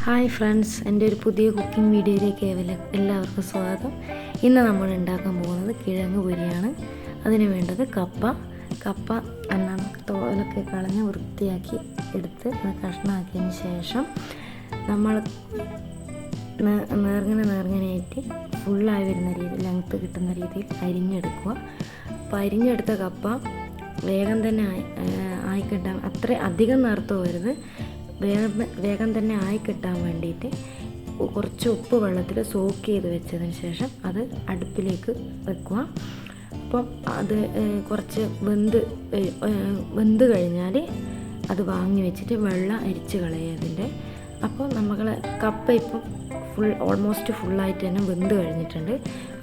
Hi friends, എൻ്റെ ഒരു പുതിയ കുക്കിംഗ് വീഡിയോയിലേക്ക് എല്ലാവർക്കും സ്വാഗതം. ഇന്ന് നമ്മൾ ഉണ്ടാക്കാൻ പോകുന്നത് കിഴങ്ങ് പൊരിയാണ്. അതിന് വേണ്ടത് കപ്പ തോലൊക്കെ കളഞ്ഞ് വൃത്തിയാക്കി എടുത്ത് കഷ്ണമാക്കിയതിന് ശേഷം നമ്മൾ നേർങ്ങനെയായിട്ട് ഫുള്ളായി വരുന്ന രീതിയിൽ ലെങ്ത്ത് കിട്ടുന്ന രീതിയിൽ അരിഞ്ഞെടുക്കുക. അപ്പോൾ അരിഞ്ഞെടുത്ത കപ്പ വേഗം തന്നെ ആയി കിട്ടാൻ അത്ര അധികം നേർത്ത് പോകരുത്. വേഗം തന്നെ ആയി കിട്ടാൻ വേണ്ടിയിട്ട് കുറച്ച് ഉപ്പ് വെള്ളത്തിൽ സോക്ക് ചെയ്ത് വെച്ചതിന് ശേഷം അത് അടുപ്പിലേക്ക് വെക്കുക. അപ്പം അത് കുറച്ച് വെന്ത് കഴിഞ്ഞാൽ അത് വാങ്ങി വെച്ചിട്ട് വെള്ളം അരിച്ച് കളയുക അതിൻ്റെ. അപ്പോൾ നമ്മൾ കപ്പ ഇപ്പം ഓൾമോസ്റ്റ് ഫുള്ളായിട്ട് തന്നെ വെന്ത് കഴിഞ്ഞിട്ടുണ്ട്.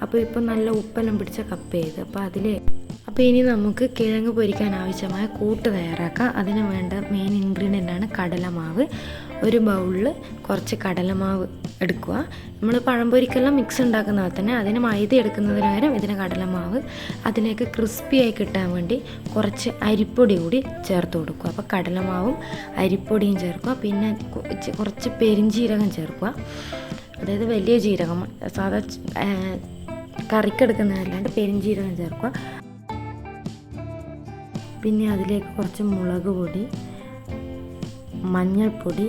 അപ്പോൾ ഇപ്പം നല്ല ഉപ്പെല്ലാം പിടിച്ച കപ്പ ചെയ്ത് അപ്പോൾ ഇനി നമുക്ക് കിഴങ്ങ് പൊരിക്കാൻ ആവശ്യമായ കൂട്ട് തയ്യാറാക്കാം. അതിന് വേണ്ട മെയിൻ ഇൻഗ്രീഡിയൻ്റാണ് കടലമാവ്. ഒരു ബൗളിൽ കുറച്ച് കടലമാവ് എടുക്കുക. നമ്മൾ പഴംപൊരിക്കെല്ലാം മിക്സ് ഉണ്ടാക്കുന്ന പോലെ തന്നെ അതിന് മൈദ എടുക്കുന്നതിന് പകരം ഇതിന് കടലമാവ്. അതിലേക്ക് ക്രിസ്പിയായി കിട്ടാൻ വേണ്ടി കുറച്ച് അരിപ്പൊടി കൂടി ചേർത്ത് കൊടുക്കുക. അപ്പോൾ കടലമാവും അരിപ്പൊടിയും ചേർക്കുക. പിന്നെ കുറച്ച് പെരിഞ്ജീരകം ചേർക്കുക. അതായത് വലിയ ജീരകം, സാധാ കറിക്കെടുക്കുന്നതല്ലാണ്ട് പെരിഞ്ജീരകം ചേർക്കുക. പിന്നെ അതിലേക്ക് കുറച്ച് മുളക് പൊടി, മഞ്ഞൾപ്പൊടി,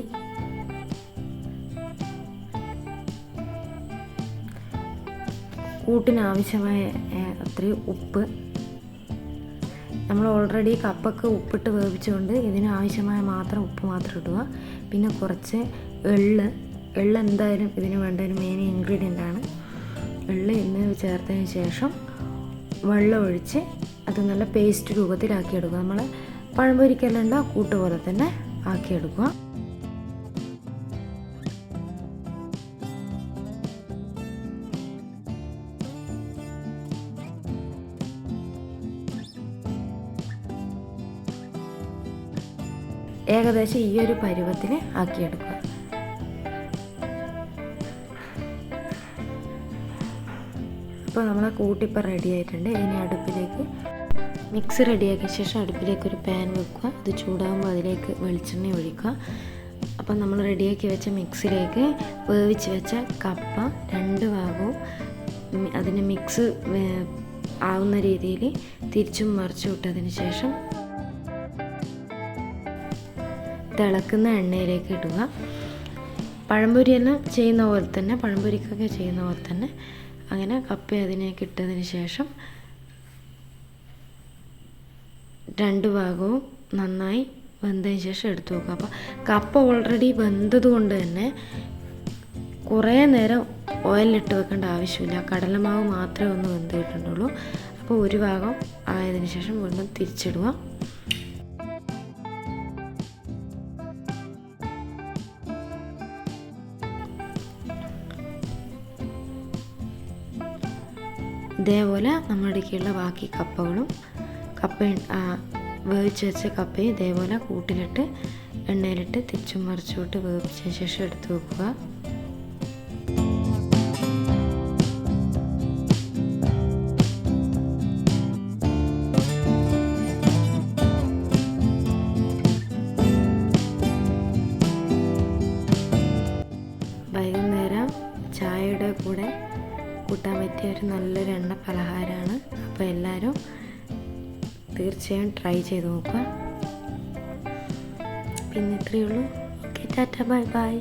കൂട്ടിനാവശ്യമായ അത്രയും ഉപ്പ്. നമ്മൾ ഓൾറെഡി കപ്പൊക്കെ ഉപ്പിട്ട് വേവിച്ചുകൊണ്ട് ഇതിന് ആവശ്യമായ ഉപ്പ് മാത്രം ഇടുക. പിന്നെ കുറച്ച് എള്ള് എന്തായാലും ഇതിന് വേണ്ട ഒരു മെയിൻ ഇൻഗ്രീഡിയൻ്റ് ആണ്. എള്ള് എന്നിവ ചേർത്തതിന് ശേഷം വെള്ളം ഒഴിച്ച് അത് നല്ല പേസ്റ്റ് രൂപത്തിലാക്കിയെടുക്കുക. നമ്മൾ പഴംപൊരിക്കലുണ്ട കൂട്ട് പോലെ തന്നെ ആക്കിയെടുക്കുക. ഏകദേശം ഈ ഒരു പരുവത്തിന് ആക്കിയെടുക്കുക. അപ്പോൾ നമ്മളെ കൂട്ടിപ്പോൾ റെഡി ആയിട്ടുണ്ട്. ഇനി അടുപ്പിലേക്ക് മിക്സ് റെഡിയാക്കിയ ശേഷം അടുപ്പിലേക്ക് ഒരു പാൻ വെക്കുക. ഇത് ചൂടാകുമ്പോൾ അതിലേക്ക് വെളിച്ചെണ്ണ ഒഴിക്കുക. അപ്പം നമ്മൾ റെഡിയാക്കി വെച്ച മിക്സിലേക്ക് വേവിച്ച് വെച്ച കപ്പ രണ്ട് ഭാഗവും അതിന് മിക്സ് ആവുന്ന രീതിയിൽ തിരിച്ചും മറിച്ചും ഇട്ടതിന് ശേഷം തിളക്കുന്ന എണ്ണയിലേക്ക് ഇടുക. പഴംപൊരിയെല്ലാം ചെയ്യുന്ന പോലെ തന്നെ, പഴംപൊരിക്കൊക്കെ ചെയ്യുന്ന പോലെ തന്നെ അങ്ങനെ കപ്പ അതിലേക്ക് ഇട്ടതിന് ശേഷം രണ്ട് ഭാഗവും നന്നായി വെന്തതിന് ശേഷം എടുത്തു വെക്കുക. അപ്പോൾ കപ്പ ഓൾറെഡി വെന്തത് കൊണ്ട് തന്നെ കുറേ നേരം ഓയിലിട്ട് വെക്കേണ്ട ആവശ്യമില്ല. കടലമാവ് മാത്രമേ ഒന്ന് വെന്ത് കിട്ടുന്നുള്ളൂ. അപ്പോൾ ഒരു ഭാഗം ആയതിനു ശേഷം വീണ്ടും തിരിച്ചിടുക. ഇതേപോലെ നമ്മുടെ അടുക്കുള്ള ബാക്കി കപ്പയും വേവിച്ച് വെച്ച കപ്പയും ഇതേപോലെ കൂട്ടിലിട്ട് എണ്ണയിലിട്ട് തിരിച്ചും മറിച്ചുവിട്ട് വേവിച്ചതിന് ശേഷം എടുത്ത് വെക്കുക. വൈകുന്നേരം ചായയുടെ കൂടെ കൂട്ടാൻ പറ്റിയ ഒരു നല്ലൊരു എണ്ണ പലഹാരമാണ്. അപ്പോൾ എല്ലാവരും തീർച്ചയായും ട്രൈ ചെയ്ത് നോക്കുക. പിന്നെ ഇത്രയേ ഉള്ളൂ. Okay, Tata, bye bye.